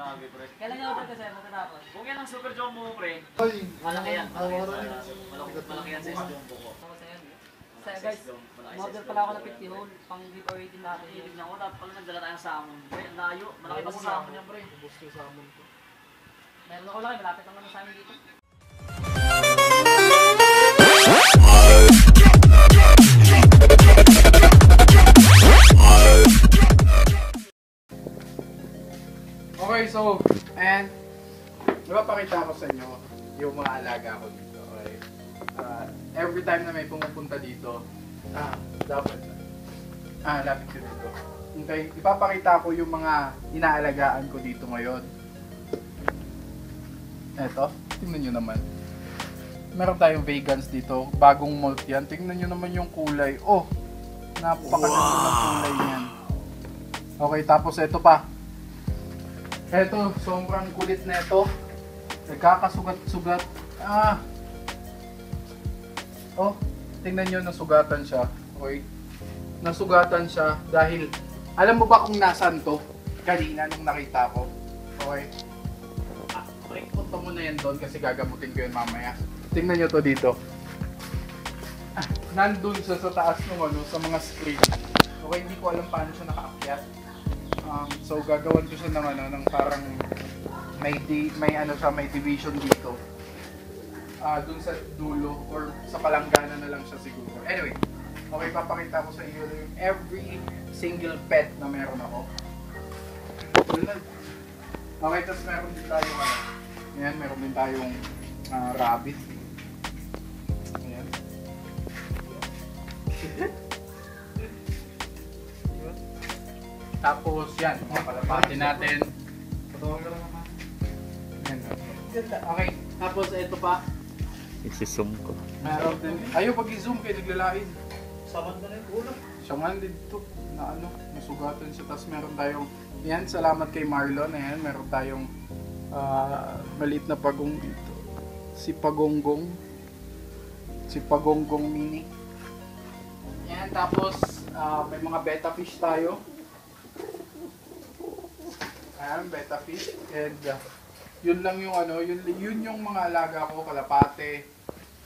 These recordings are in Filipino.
Grabe, pre. Kailan nga ba kasi matatapos? Kung yan ang super jumbo mo, pre, Ay, malaki yan. Malaki yan malaki. malaki yan sa jumbo ko. Ako sa yan. Sa guys, model pala ako ng 50 hole, pang giveaway din natin yun. Tignan ko, dapat pala nagdala tayong salmon. Pre, ang layo. Malaki pa sa salmon yan, pre. Gusto sa amin ko. Meron ako lang, malapit lang naman sa amin dito. Okay, so, and napapakita ko sa inyo yung mga alaga ko dito. Okay? Every time na may pumupunta dito, lapit ko dito. Okay, ipapakita ko yung mga inaalagaan ko dito ngayon. Eto, tingnan nyo naman. Meron tayong vegans dito, bagong molt yan. Tingnan nyo naman yung kulay. Oh, napakaganda ng kulay niyan. Okay, tapos eto pa. Eto, sobrang kulit na ito. Nagkakasugat-sugat. Oh, tingnan nyo, nasugatan siya. Okay? Nasugatan siya dahil, alam mo ba kung nasan to? Kanina nung nakita ko. Okay? Okay, punta mo na yan doon kasi gagamutin ko yun mamaya. Tingnan nyo to dito. Nandun siya sa taas ng sa mga screen. Okay, hindi ko alam paano siya nakaakyat. So gagawan ko siya ng parang may division dito. Dun sa dulo or sa palanggana na lang siya siguro. Anyway, okay, papakita ko sa iyo yung every single pet na meron ako. Okay, tapos meron din tayong ayan, meron din tayong rabbit. Ayan. Tapos yan, mga kalapati natin. Okay, tapos ito pa. Isi-zoom ko. Meron din. Ayaw pag i-zoom kayo naglalain. Sabat na rin ulo. Siya nga dito na nasugatan siya. Tapos meron tayong, yan, salamat kay Marlon. Ayan, meron tayong maliit na pagong dito. Si Pagonggong. Si Pagonggong mini. Yan, tapos may mga betta fish tayo. Ayan, betta fish. And yun lang yung yun yung mga alaga ko, kalapate.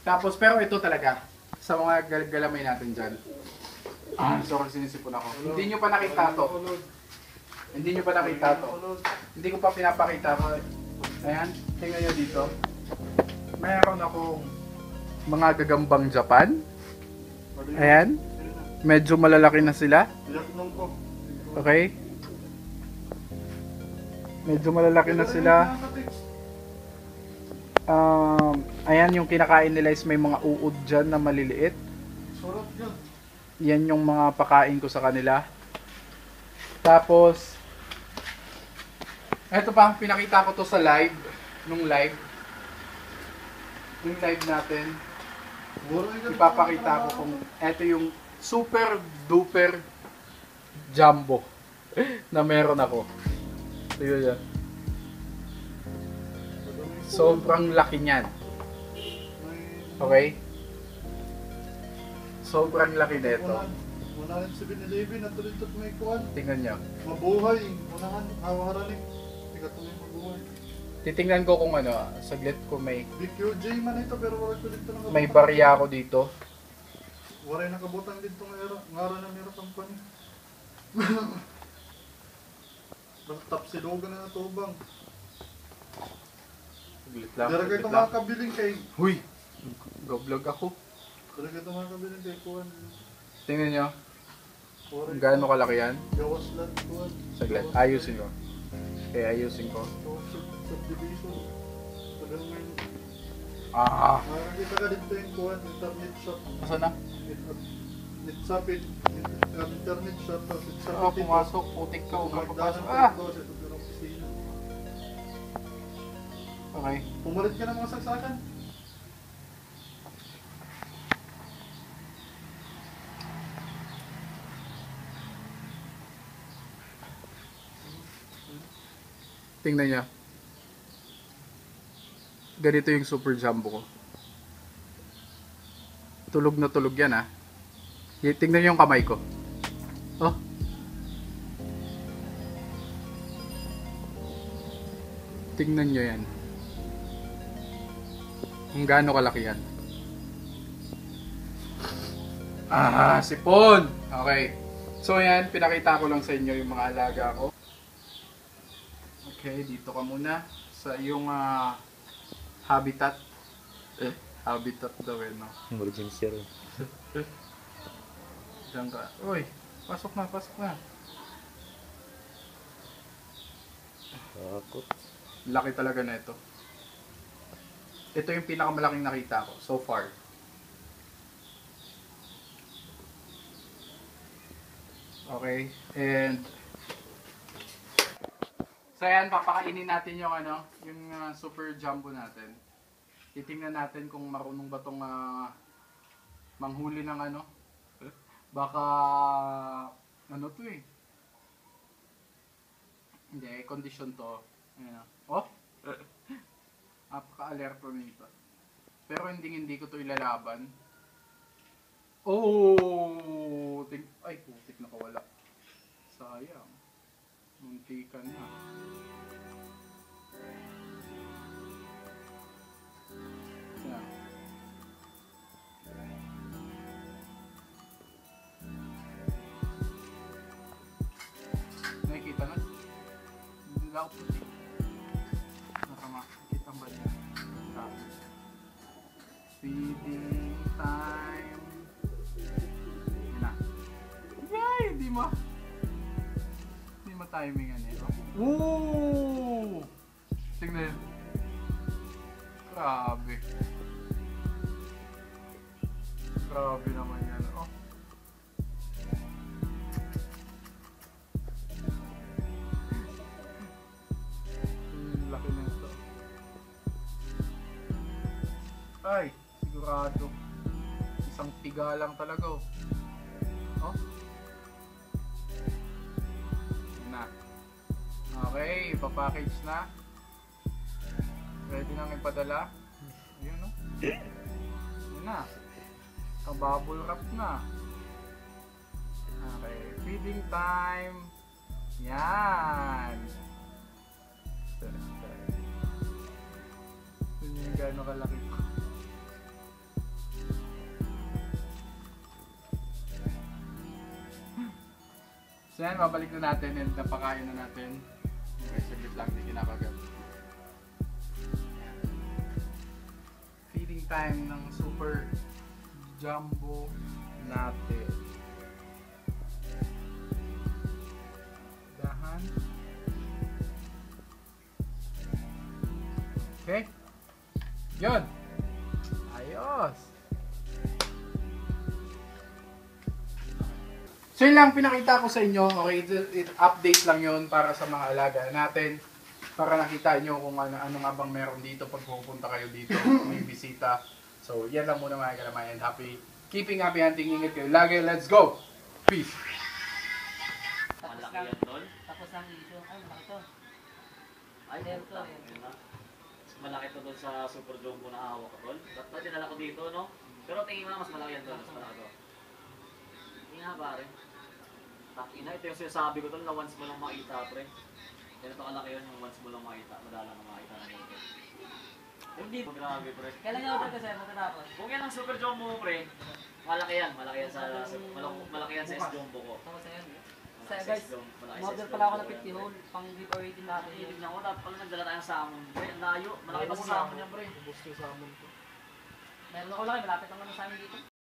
Tapos, pero ito talaga, sa mga galamay natin dyan. Sorry, sinisipon ako. Hindi nyo pa nakita to. Hindi nyo pa nakita to. Hindi ko pa pinapakita ko. Ayan, tingnan nyo dito. Mayroon akong mga gagambang Japan. Ayan. Medyo malalaki na sila. Okay. Medyo malalaki na sila. Ayan, yung kinakain nila is may mga uod dyan na maliliit. Yan yung mga pakain ko sa kanila. Tapos, eto pa, pinakita ko to sa live. Nung live natin. Ipapakita ko kung eto yung super duper jumbo na meron ako. Tignan niya. Sobrang laki niyan. Okay? Sobrang laki nito. Unahan 7-Eleven at tulintot may kuhan. Tingnan niyo. Mabuhay. Unahan, hawaranik. Tigatuloy mabuhay. Titingnan ko kung saglit ko may BQJ man ito pero wala ko dito ng may barya ako dito. Waray nakabutang dito ngara na meron company. Top silogan na natubang. Saglit lang. Dara kayo Saglit mga lang. kabiling kay. Huy! Go-vlog ako. Dara kayo mga kabiling kay kuhan. Tingnan niyo. Kung gaano kalaki yan. Gawas lang kuhan. Saglit. Ayusin ko. Okay, ayusin ko. Subdivision. Tagal mo yun. Nakakita ka dito yung kuhan. Internet shop. Asa na? Nitsapit. Internet shop. Pumasok. Putik ka. Huwag mapapasok. Okay. Pumalit ka ng mga saksakan. Tingnan niya. Ganito yung super jumbo ko. Tulog na tulog yan Tingnan niyo yung kamay ko. Oh. Tingnan nyo yan. Kung gaano kalaki yan. Ah, sipon! Okay. So yan, pinakita ko lang sa inyo yung mga alaga ko. Okay, dito ka muna sa iyong habitat. Habitat daw eh, no? Emergency room. Diyan ka. Uy, pasok na, pasok na. Takot. Laki talaga na ito. Ito yung pinakamalaking nakita ko so far. Okay, and so yan, papakainin natin yung yung super jumbo natin. Titingnan natin kung marunong ba tong manghuli ng baka to eh. Hindi, condition to. Ayan. Oh! Napaka-alerto nito. Pero hindi ko to ilalaban. Oh! Ay, putik na kawala. Sayang. Muntikan na. Yan. Nakikita na? Hindi lang ako putik. Nakama. Nakita ba niya? Feeding time. Yan na. Yay! Hindi ma-timingan eh. Woo! Tingnan yun. Grabe. Grabe naman yan. Oh. Laki na ito. Ay, sigurado. Isang tiga lang talaga oh. Oh. Yun na. Okay, ipapackage na. Ready nang ipadala. Yun no. Yun na. Ang bubble wrap na. Okay, feeding time. Yan. Yun yung gano'ng kalaki pa. So yan, babalik na natin and napakain na natin. Okay, saglit lang, hindi kinakagat. Yan. Feeding time ng super jumbo natin. Dahan. Okay. Yun. Ayos. So yun lang pinakita ko sa inyo. Okay, update lang yun para sa mga alaga natin. Para nakita nyo kung ano nga bang meron dito pag pupunta kayo dito. May bisita. So yan lang muna mga kalamay. And keeping happy hunting. Ingat kayo lagi. Let's go! Peace! Malaki yan tol. Tapos ang issue. Ay, malaki to. Ay, Ito, yun na. Mas malaki to doon sa super jumbo na hawak ko tol. Dapat dinala ko dito no. Pero tingin mo mas malaki yan tol. Mas malaki to. Tingin nga pare. Ina, ito yung sinasabi ko tol na once mo lang makita pre. Ganito kalaki yun yung once mo lang makita. Madala na makita na dito. Hindi mo grabe pre. Kailan nga ako kasi matatapos? Kung yan ang super jumbo pre, malaki yan malaki yan sa S-jumbo ko. Tapos ayan. Malaki Sa sa guys, S-jumbo, malaki sa model S-jumbo pala ako ko ng yan, 50 pre. hole. Pang giveaway din natin yun. Tignan ko, dapat pala nagdala tayong salmon. Pre, ang layo. Malaki pa sa salmon yan, pre. Gusto sa amin ko. Meron ako lang, malapit naman sa amin dito.